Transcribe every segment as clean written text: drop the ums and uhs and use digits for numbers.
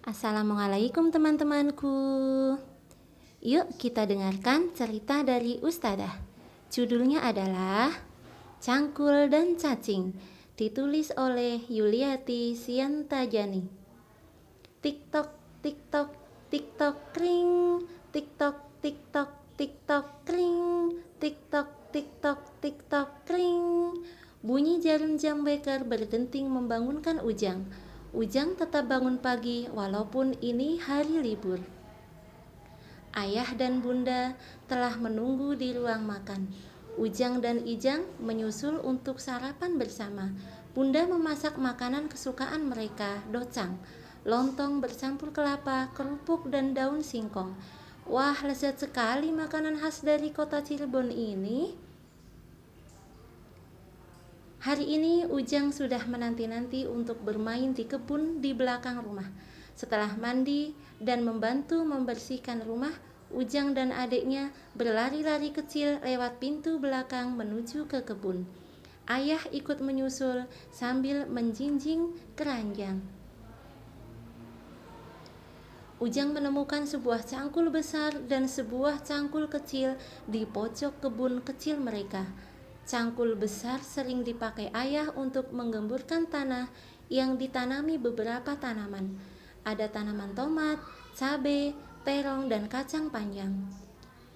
Assalamualaikum teman-temanku. Yuk kita dengarkan cerita dari Ustadzah. Judulnya adalah Cangkul dan Cacing, ditulis oleh Yuliati Siantajani. Tiktok, tiktok, tiktok, kring. Tiktok, tiktok, tiktok, kring. Tiktok, tiktok, tiktok, kring. Bunyi jarum jam beker berdenting membangunkan Ujang. Ujang tetap bangun pagi walaupun ini hari libur. Ayah dan bunda telah menunggu di ruang makan. Ujang dan Ijang menyusul untuk sarapan bersama. Bunda memasak makanan kesukaan mereka, docang, lontong bercampur kelapa, kerupuk dan daun singkong. Wah, lezat sekali makanan khas dari kota Cirebon ini. Hari ini Ujang sudah menanti-nanti untuk bermain di kebun di belakang rumah. Setelah mandi dan membantu membersihkan rumah, Ujang dan adiknya berlari-lari kecil lewat pintu belakang menuju ke kebun. Ayah ikut menyusul sambil menjinjing keranjang. Ujang menemukan sebuah cangkul besar dan sebuah cangkul kecil di pojok kebun kecil mereka. Cangkul besar sering dipakai ayah untuk menggemburkan tanah yang ditanami beberapa tanaman. Ada tanaman tomat, cabai, terong, dan kacang panjang.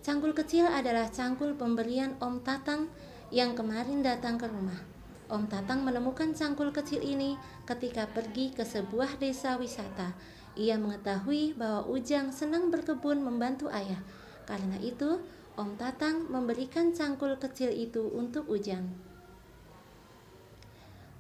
Cangkul kecil adalah cangkul pemberian Om Tatang yang kemarin datang ke rumah. Om Tatang menemukan cangkul kecil ini ketika pergi ke sebuah desa wisata. Ia mengetahui bahwa Ujang senang berkebun membantu ayah. Karena itu, Om Tatang memberikan cangkul kecil itu untuk Ujang.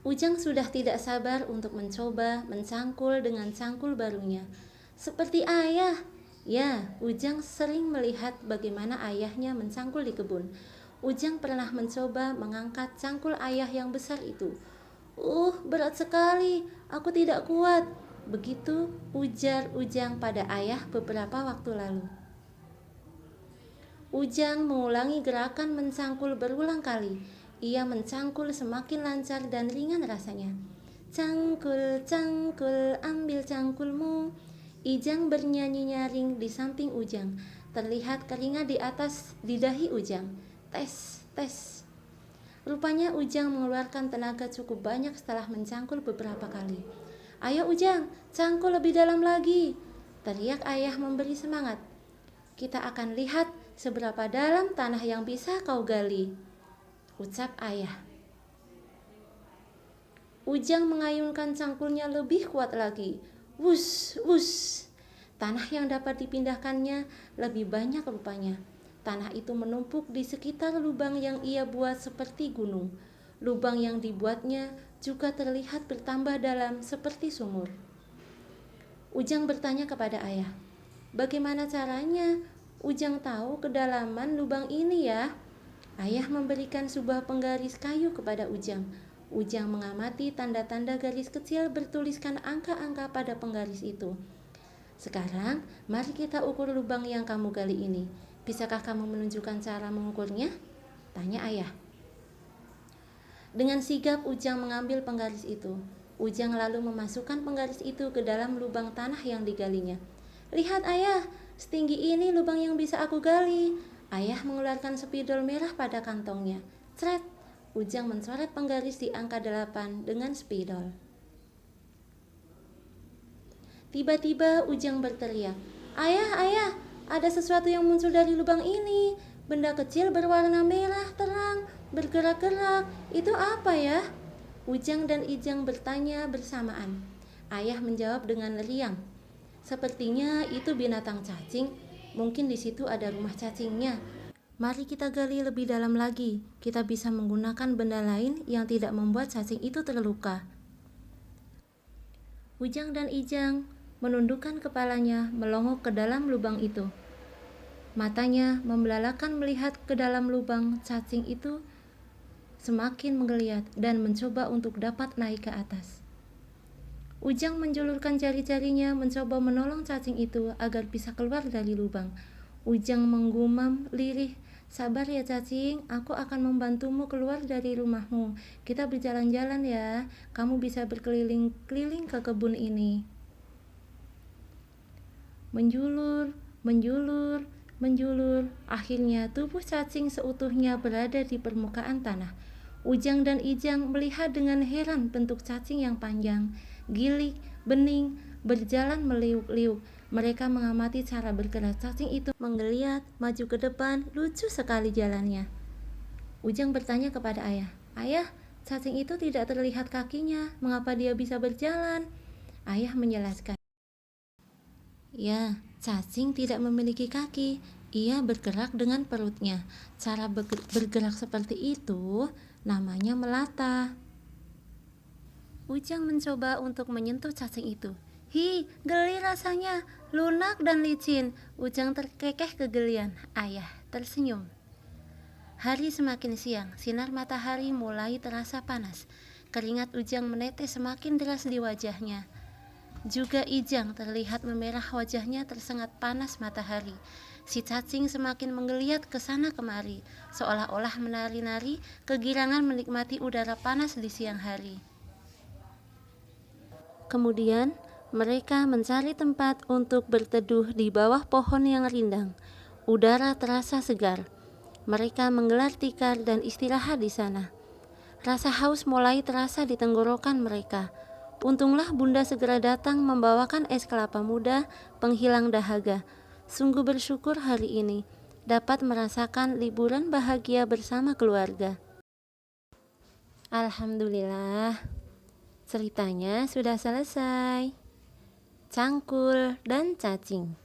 Ujang sudah tidak sabar untuk mencoba mencangkul dengan cangkul barunya. Seperti ayah. Ya, Ujang sering melihat bagaimana ayahnya mencangkul di kebun. Ujang pernah mencoba mengangkat cangkul ayah yang besar itu. Berat sekali. Aku tidak kuat. Begitu ujar Ujang pada ayah beberapa waktu lalu. Ujang mengulangi gerakan mencangkul berulang kali. Ia mencangkul semakin lancar dan ringan rasanya. Cangkul, cangkul, ambil cangkulmu. Ijang bernyanyi nyaring di samping Ujang. Terlihat keringat di atas di dahi Ujang. Tes, tes. Rupanya Ujang mengeluarkan tenaga cukup banyak setelah mencangkul beberapa kali. Ayo Ujang, cangkul lebih dalam lagi. Teriak ayah memberi semangat. Kita akan lihat seberapa dalam tanah yang bisa kau gali, ucap ayah. Ujang mengayunkan cangkulnya lebih kuat lagi. Wush, wush. Tanah yang dapat dipindahkannya lebih banyak rupanya. Tanah itu menumpuk di sekitar lubang yang ia buat seperti gunung. Lubang yang dibuatnya juga terlihat bertambah dalam seperti sumur. Ujang bertanya kepada ayah, bagaimana caranya Ujang tahu kedalaman lubang ini ya? Ayah memberikan sebuah penggaris kayu kepada Ujang. Ujang mengamati tanda-tanda garis kecil bertuliskan angka-angka pada penggaris itu. Sekarang, mari kita ukur lubang yang kamu gali ini. Bisakah kamu menunjukkan cara mengukurnya? Tanya ayah. Dengan sigap Ujang mengambil penggaris itu. Ujang lalu memasukkan penggaris itu ke dalam lubang tanah yang digalinya. Lihat ayah, setinggi ini lubang yang bisa aku gali. Ayah mengeluarkan spidol merah pada kantongnya. Cret! Ujang mencoret penggaris di angka 8 dengan spidol. Tiba-tiba Ujang berteriak, Ayah, ayah, ada sesuatu yang muncul dari lubang ini. Benda kecil berwarna merah terang, bergerak-gerak. Itu apa ya? Ujang dan Ijang bertanya bersamaan. Ayah menjawab dengan riang. Sepertinya itu binatang cacing. Mungkin di situ ada rumah cacingnya. Mari kita gali lebih dalam lagi. Kita bisa menggunakan benda lain yang tidak membuat cacing itu terluka. Ujang dan Ijang menundukkan kepalanya melongok ke dalam lubang itu. Matanya membelalakan melihat ke dalam lubang cacing itu semakin menggeliat dan mencoba untuk dapat naik ke atas. Ujang menjulurkan jari-jarinya mencoba menolong cacing itu agar bisa keluar dari lubang. Ujang menggumam lirih, sabar ya cacing, aku akan membantumu keluar dari rumahmu. Kita berjalan-jalan ya, kamu bisa berkeliling-keliling ke kebun ini. menjulur, menjulur, menjulur. Akhirnya tubuh cacing seutuhnya berada di permukaan tanah. Ujang dan Ijang melihat dengan heran bentuk cacing yang panjang, gilik, bening, berjalan meliuk-liuk. Mereka mengamati cara bergerak cacing itu, menggeliat, maju ke depan, lucu sekali jalannya. Ujang bertanya kepada ayah, "Ayah, cacing itu tidak terlihat kakinya, mengapa dia bisa berjalan?" Ayah menjelaskan, "Ya, cacing tidak memiliki kaki, ia bergerak dengan perutnya. Cara bergerak seperti itu namanya melata." Ujang mencoba untuk menyentuh cacing itu. "Hi, geli rasanya, lunak dan licin." Ujang terkekeh kegelian. Ayah tersenyum. Hari semakin siang, sinar matahari mulai terasa panas. Keringat Ujang menetes semakin deras di wajahnya. Juga Ijang terlihat memerah, wajahnya tersengat panas matahari. Si cacing semakin menggeliat ke sana kemari, seolah-olah menari-nari, kegirangan menikmati udara panas di siang hari. Kemudian, mereka mencari tempat untuk berteduh di bawah pohon yang rindang. Udara terasa segar. Mereka menggelar tikar dan istirahat di sana. Rasa haus mulai terasa di tenggorokan mereka. Untunglah Bunda segera datang membawakan es kelapa muda penghilang dahaga. Sungguh bersyukur hari ini dapat merasakan liburan bahagia bersama keluarga. Alhamdulillah, ceritanya sudah selesai. Cangkul dan cacing.